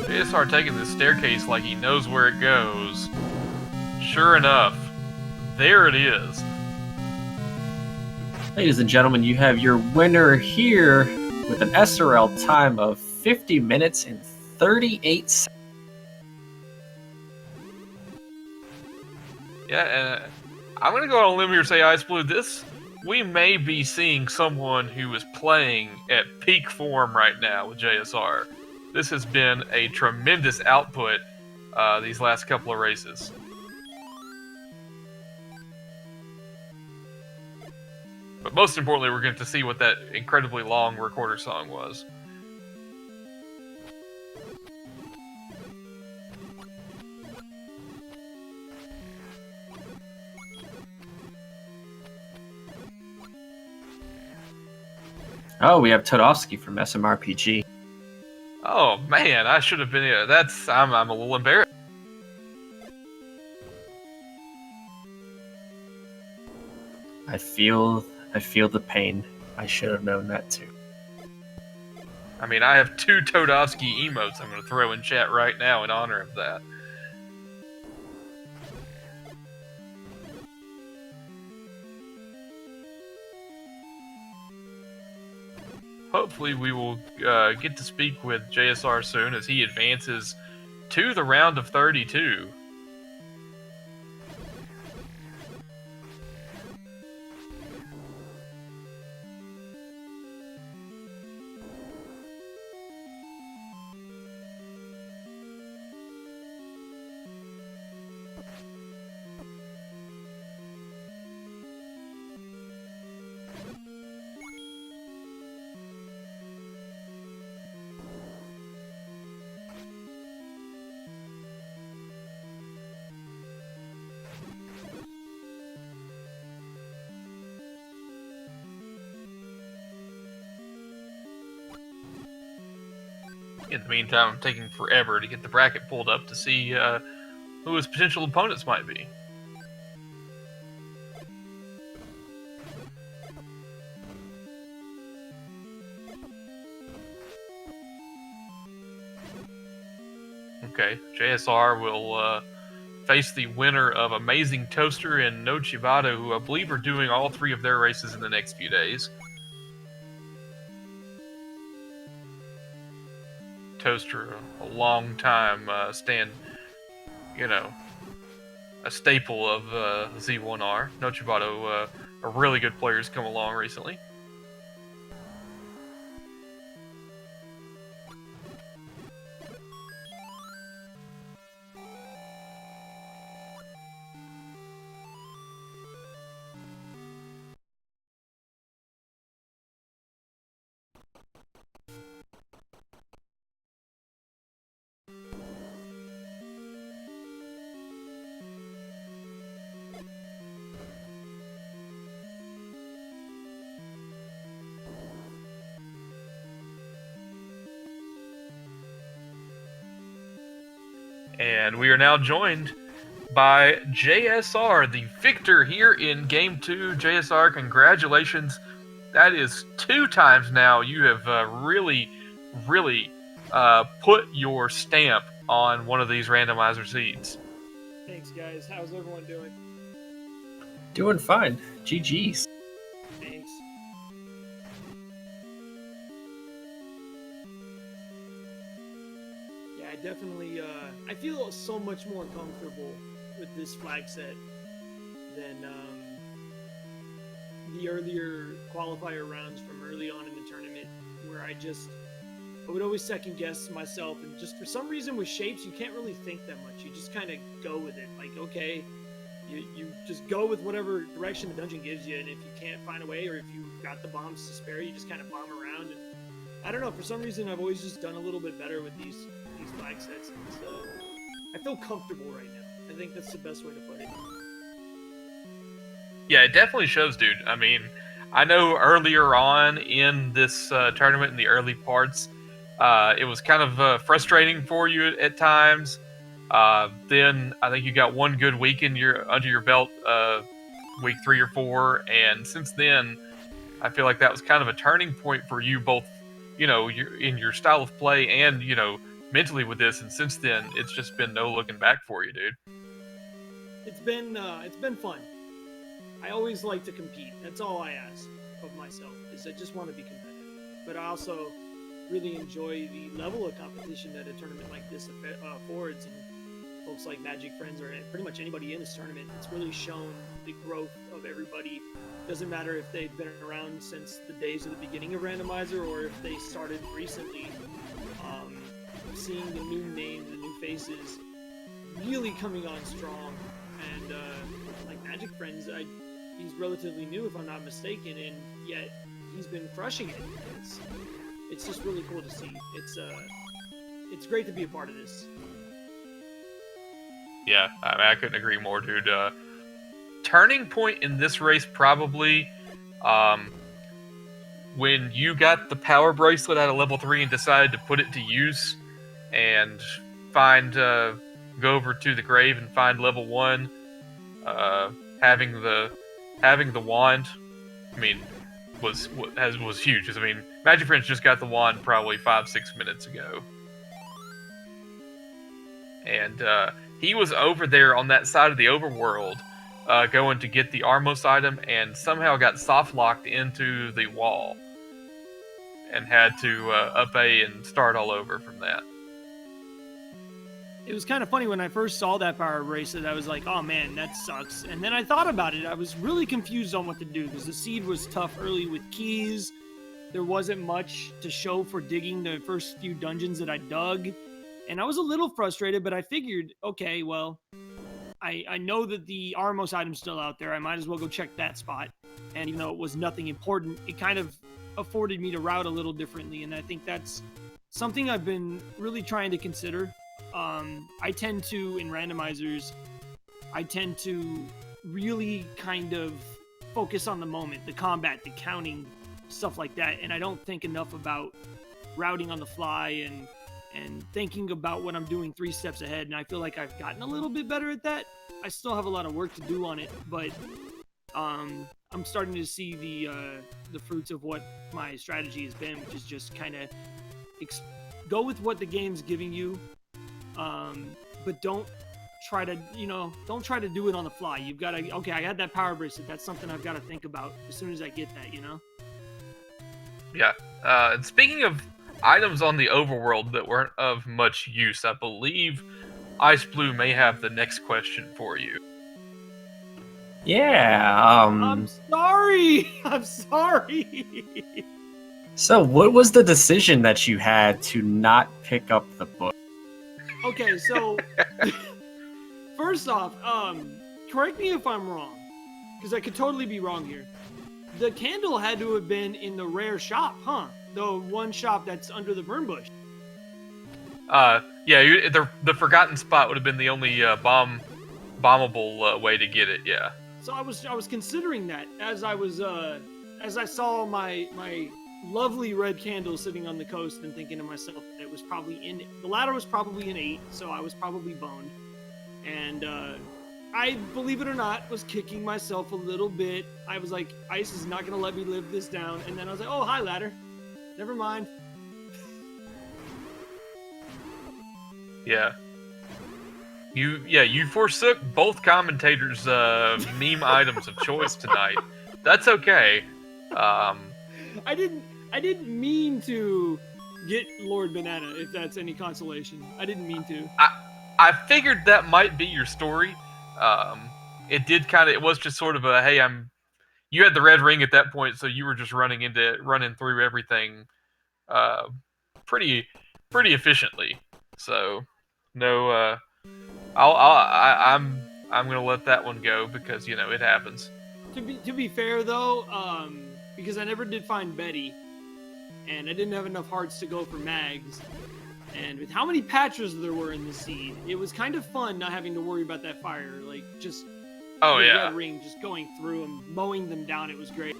JSR taking this staircase like he knows where it goes. sure enough, there it is. Ladies and gentlemen, you have your winner here with an SRL time of 50 minutes and 38 seconds. Yeah, and I'm going to go on a limb here and say, Ice Blue, we may be seeing someone who is playing at peak form right now with JSR. This has been a tremendous output these last couple of races. But most importantly, we're going to see what that incredibly long recorder song was. Oh, we have Todovsky from SMRPG. Oh man, I should have been here. I'm a little embarrassed. I feel the pain. I should have known that too. I mean, I have 2 Todovsky emotes I'm going to throw in chat right now in honor of that. Hopefully we will get to speak with JSR soon as he advances to the round of 32. In the meantime, I'm taking forever to get the bracket pulled up to see who his potential opponents might be. Okay, JSR will face the winner of Amazing Toaster and No Chivato, who I believe are doing all 3 of their races in the next few days. Toaster, a long time a staple of Z1R. No Chivato, a really good player has come along recently. And we are now joined by JSR, the victor here in Game 2. JSR, congratulations. That is 2 times now you have really put your stamp on one of these randomizer seeds. Thanks, guys. How's everyone doing? Doing fine. GG's. Thanks. Yeah, I definitely, I feel so much more comfortable with this flag set than the earlier qualifier rounds from early on in the tournament, where I would always second guess myself, and just for some reason with shapes, you can't really think that much. You just kind of go with it. Like, okay, you just go with whatever direction the dungeon gives you, and if you can't find a way, or if you've got the bombs to spare, you just kind of bomb around. And I don't know, for some reason, I've always just done a little bit better with these flag sets, and I feel comfortable right now. I think that's the best way to put it. Yeah, it definitely shows, dude. I mean, I know earlier on in this tournament, in the early parts, it was kind of frustrating for you at times. Then I think you got one good week under your belt, week 3 or 4, and since then, I feel like that was kind of a turning point for you, both, in your style of play and mentally with this. And since then, it's just been no looking back for you, dude. it's been fun. I always like to compete. That's all I ask of myself. Is I just want to be competitive. But I also really enjoy the level of competition that a tournament like this affords, and folks like Magic Friends or pretty much anybody in this tournament. It's really shown the growth of everybody. Doesn't matter if they've been around since the days of the beginning of Randomizer or if they started recently. Seeing the new names, the new faces, really coming on strong, and like Magic Friends, he's relatively new if I'm not mistaken, and yet he's been crushing it. It's just really cool to see. It's great to be a part of this. Yeah, I couldn't agree more, dude. Turning point in this race probably when you got the power bracelet out of level 3 and decided to put it to use and go over to the grave and find level 1, having the wand, I mean, was huge. 'Cause, I mean, Magic Friends just got the wand probably 5-6 minutes ago, and he was over there on that side of the overworld, going to get the Armos item, and somehow got soft locked into the wall, and had to up A and start all over from that. It was kind of funny when I first saw that power bracelet. I was like, oh man, that sucks. And then I thought about it. I was really confused on what to do because the seed was tough early with keys. There wasn't much to show for digging the first few dungeons that I dug. And I was a little frustrated, but I figured, okay, well, I know that the Armos item's still out there. I might as well go check that spot. And even though it was nothing important, it kind of afforded me to route a little differently. And I think that's something I've been really trying to consider. I tend to, in randomizers, really kind of focus on the moment, the combat, the counting, stuff like that. And I don't think enough about routing on the fly and thinking about what I'm doing 3 steps ahead. And I feel like I've gotten a little bit better at that. I still have a lot of work to do on it, but I'm starting to see the fruits of what my strategy has been, which is just kind of go with what the game's giving you. But don't try to do it on the fly. You've got to, okay, I got that power bracelet. That's something I've got to think about as soon as I get that, Yeah. And speaking of items on the overworld that weren't of much use, I believe Ice Blue may have the next question for you. Yeah. I'm sorry. I'm sorry. So, what was the decision that you had to not pick up the book? Okay, so first off, correct me if I'm wrong, because I could totally be wrong here. The candle had to have been in the rare shop, huh? The one shop that's under the burn bush. Yeah, the forgotten spot would have been the only bombable way to get it. Yeah. So I was considering that as I saw my lovely red candle sitting on the coast and thinking to myself that it was probably the ladder was probably an 8, so I was probably boned. And I, believe it or not, was kicking myself a little bit. I was like, Ice is not going to let me live this down. And then I was like, oh, hi, ladder. Never mind. Yeah. You forsook both commentators' meme items of choice tonight. That's okay. I didn't mean to get Lord Banana, if that's any consolation. I didn't mean to. I figured that might be your story. It was just sort of a, hey, you had the red ring at that point, so you were just running through everything pretty efficiently. So no, I'm gonna let that one go because it happens. To be fair though, because I never did find Betty, and I didn't have enough hearts to go for Mags, and with how many patches there were in the seed, it was kind of fun not having to worry about that fire, like just the red ring just going through them, mowing them down. It was great.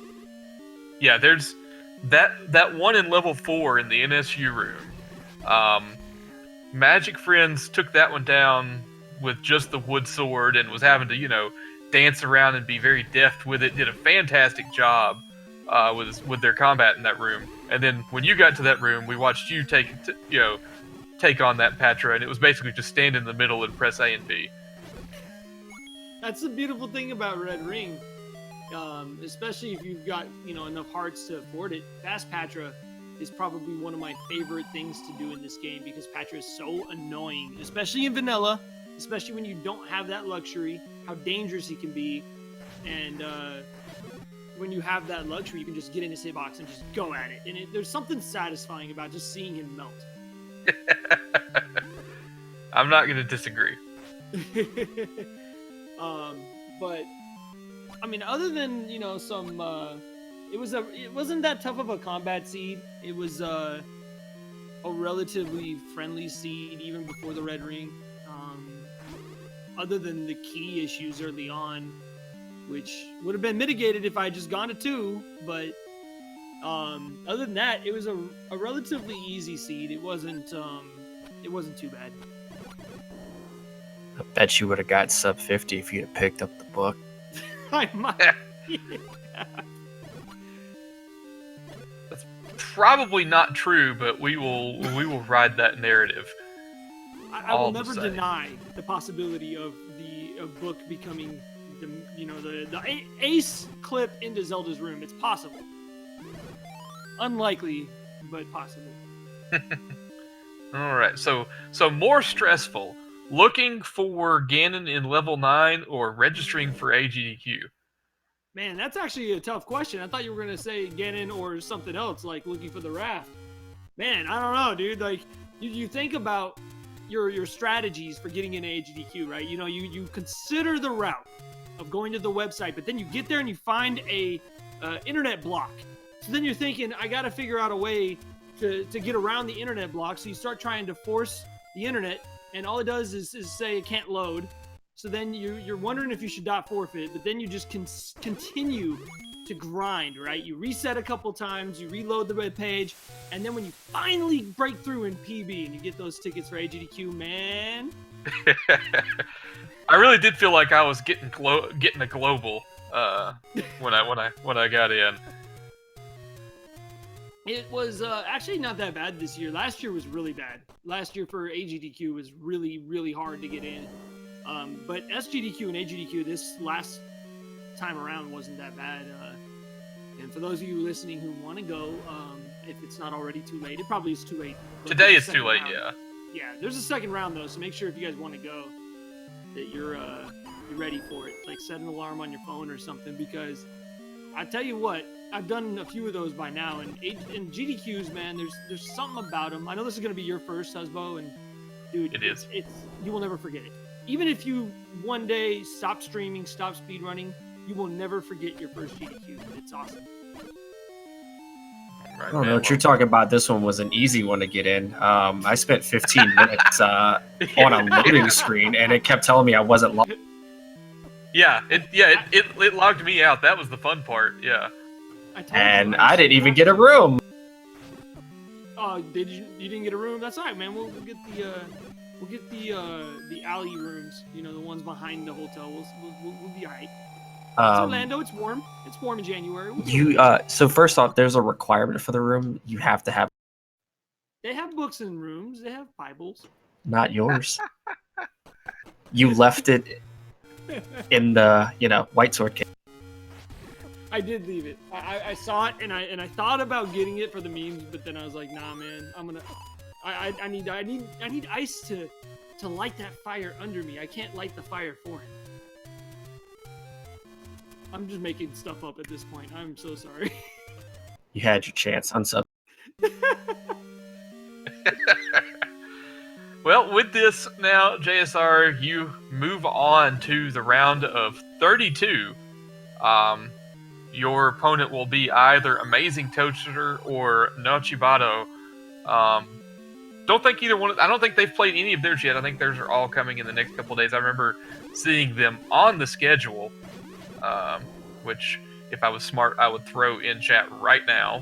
Yeah, there's that one in level 4 in the NSU room. Magic Friends took that one down with just the wood sword and was having to, dance around and be very deft with it. Did a fantastic job with their combat in that room. And then when you got to that room, we watched you take on that Patra, and it was basically just stand in the middle and press A and B. That's the beautiful thing about Red Ring. Especially if you've got enough hearts to afford it. Fast Patra is probably one of my favorite things to do in this game because Patra is so annoying, especially in vanilla, especially when you don't have that luxury, how dangerous he can be. And when you have that luxury, you can just get in his hitbox and just go at it. And there's something satisfying about just seeing him melt. I'm not going to disagree. But I mean, other than some, it wasn't that tough of a combat seed. It was a relatively friendly seed even before the Red Ring. Other than the key issues early on, which would have been mitigated if I had just gone to 2. But other than that, it was a relatively easy seed. It wasn't too bad. I bet you would have got sub 50 if you'd have picked up the book. I might. That's probably not true, but we will ride that narrative. I will never deny the possibility of the book becoming the ace clip into Zelda's room. It's possible. Unlikely, but possible. All right, so more stressful. Looking for Ganon in level 9 or registering for AGDQ? Man, that's actually a tough question. I thought you were going to say Ganon or something else, like looking for the raft. Man, I don't know, dude. Like, you think about your strategies for getting into AGDQ, right? You consider the route of going to the website, but then you get there and you find a internet block. So then you're thinking, I got to figure out a way to get around the internet block. So you start trying to force the internet, and all it does is say it can't load. So then you're wondering if you should dot forfeit, but then you just continue to grind, right? You reset a couple times, you reload the web page, and then when you finally break through in PB and you get those tickets for AGDQ, man. I really did feel like I was getting a global when I got in. It was actually not that bad this year. Last year was really bad. Last year for AGDQ was really, really hard to get in. But SGDQ and AGDQ this last time around wasn't that bad. And for those of you listening who want to go, if it's not already too late, it probably is too late. Today is too late, round. yeah. Yeah, there's a second round though, so make sure if you guys want to go that you're ready for it. Like set an alarm on your phone or something, because I tell you what, I've done a few of those by now, and GDQs, man, there's something about them. I know this is gonna be your first, Husbo, and dude, it's you will never forget it. Even if you one day stop streaming, stop speedrunning, you will never forget your first GDQ. It's awesome. I don't know what you're talking about. This one was an easy one to get in. I spent 15 minutes on a loading screen, and it kept telling me I wasn't logged. It logged me out. That was the fun part. Yeah. I didn't even get a room. Oh, you didn't get a room? That's all right, man. We'll get the alley rooms. The ones behind the hotel. We'll be all right. It's Orlando. It's warm. It's warm in January. So first off, there's a requirement for the room. You have to have. They have books in rooms. They have Bibles. Not yours. You left it in the White Sword case. I did leave it. I saw it and I thought about getting it for the memes, but then I was like, nah, man. I need ice to light that fire under me. I can't light the fire for him. I'm just making stuff up at this point. I'm so sorry. You had your chance. Unsub. Well, with this now, JSR, you move on to the round of 32. Your opponent will be either Amazing Toaster or Nochibado. Don't think either one. I don't think they've played any of theirs yet. I think theirs are all coming in the next couple of days. I remember seeing them on the schedule, which, if I was smart, I would throw in chat right now.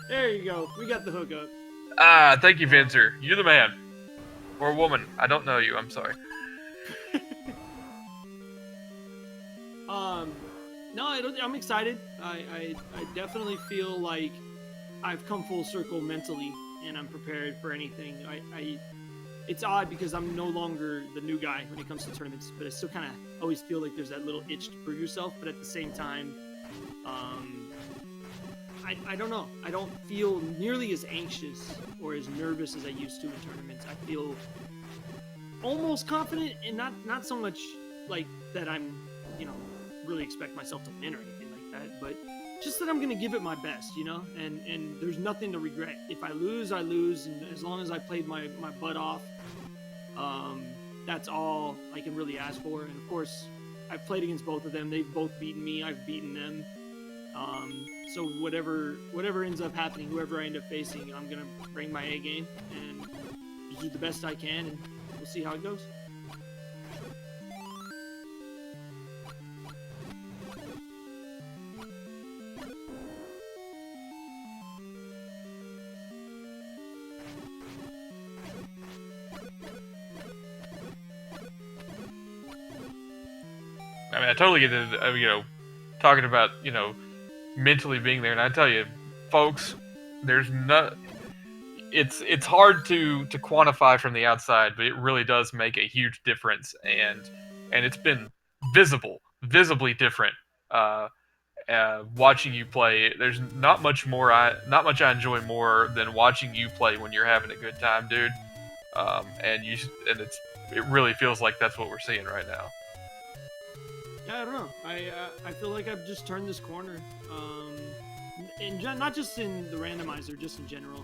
There you go. We got the hookup. Thank you, Vincer. You're the man. Or woman. I don't know you. I'm sorry. No, I'm excited. I definitely feel like I've come full circle mentally, and I'm prepared for anything. it's odd because I'm no longer the new guy when it comes to tournaments, but I still kind of always feel like there's that little itch to prove yourself. But at the same time, I don't know. I don't feel nearly as anxious or as nervous as I used to in tournaments. I feel almost confident, and not so much like that I'm, really expect myself to win or anything like that, but just that I'm gonna give it my best, and there's nothing to regret. If I lose, I lose, and as long as I played my butt off, that's all I can really ask for. And of course, I've played against both of them. They've both beaten me. I've beaten them. So whatever ends up happening, whoever I end up facing, I'm gonna bring my A game and just do the best I can, and we'll see how it goes. I mean, I totally get it, talking about, mentally being there. And I tell you, folks, there's no... It's hard to quantify from the outside, but it really does make a huge difference. And it's been visibly different watching you play. There's not much I enjoy more than watching you play when you're having a good time, dude. And it really feels like that's what we're seeing right now. Yeah, I don't know. I feel like I've just turned this corner, and not just in the randomizer, just in general.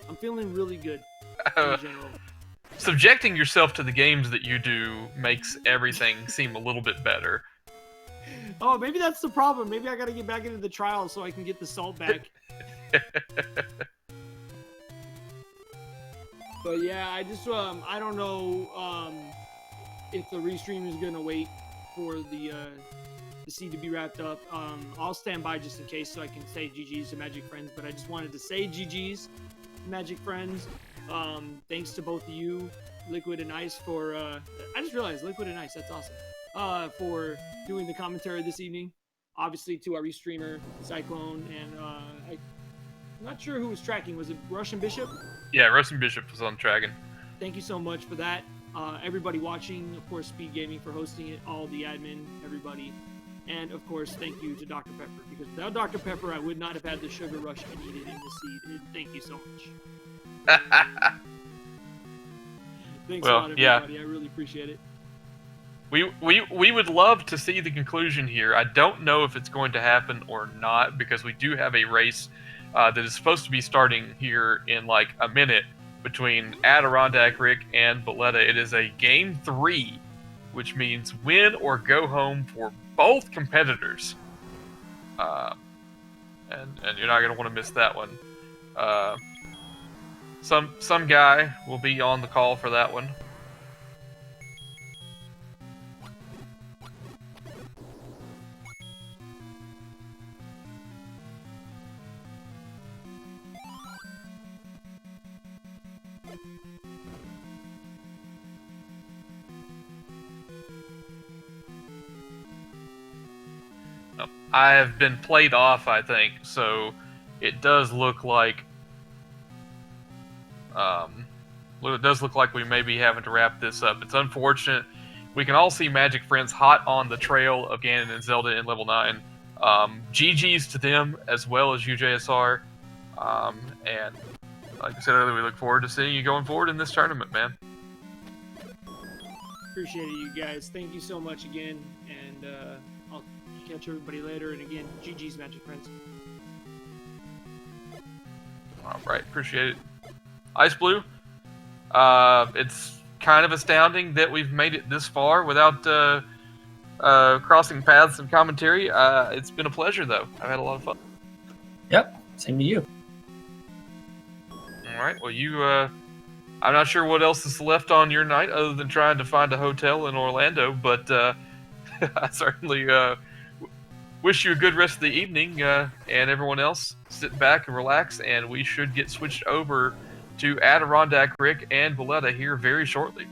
I'm feeling really good in general. Subjecting yourself to the games that you do makes everything seem a little bit better. Oh, maybe that's the problem. Maybe I got to get back into the trials so I can get the salt back. But yeah, I just I don't know if the restream is gonna wait for the seed to be wrapped up. I'll stand by just in case so I can say GG's to Magic Friends. But I just wanted to say GG's to Magic Friends. Thanks to both of you, Liquid and Ice, for I just realized Liquid and Ice. That's awesome. For doing the commentary this evening. Obviously to our restreamer Cyclone, and I'm not sure who was tracking. Was it Russian Bishop? Yeah, Russian Bishop was on tracking. Thank you so much for that. Everybody watching, of course, Speed Gaming for hosting it, all the admin, everybody. And, of course, thank you to Dr. Pepper, because without Dr. Pepper, I would not have had the sugar rush I needed in the seed. Thank you so much. Thanks a lot, everybody. Yeah. I really appreciate it. We would love to see the conclusion here. I don't know if it's going to happen or not, because we do have a race that is supposed to be starting here in like a minute between Adirondack Rick and Valletta. It is a Game 3, which means win or go home for both competitors. And you're not going to want to miss that one. Some guy will be on the call for that one. I have been played off, I think, so it does look like we may be having to wrap this up. It's unfortunate. We can all see Magic Friends hot on the trail of Ganon and Zelda in level 9. GG's to them as well as UJSR. And like I said earlier, we look forward to seeing you going forward in this tournament, man. Appreciate it, you guys. Thank you so much again, and I'll catch everybody later. And again, GG's, Magic Friends. All right, appreciate it. Ice Blue, it's kind of astounding that we've made it this far without crossing paths and commentary. It's been a pleasure, though. I've had a lot of fun. Yep, same to you. All right, well, I'm not sure what else is left on your night other than trying to find a hotel in Orlando, but I certainly wish you a good rest of the evening, and everyone else, sit back and relax, and we should get switched over to Adirondack Rick and Valletta here very shortly.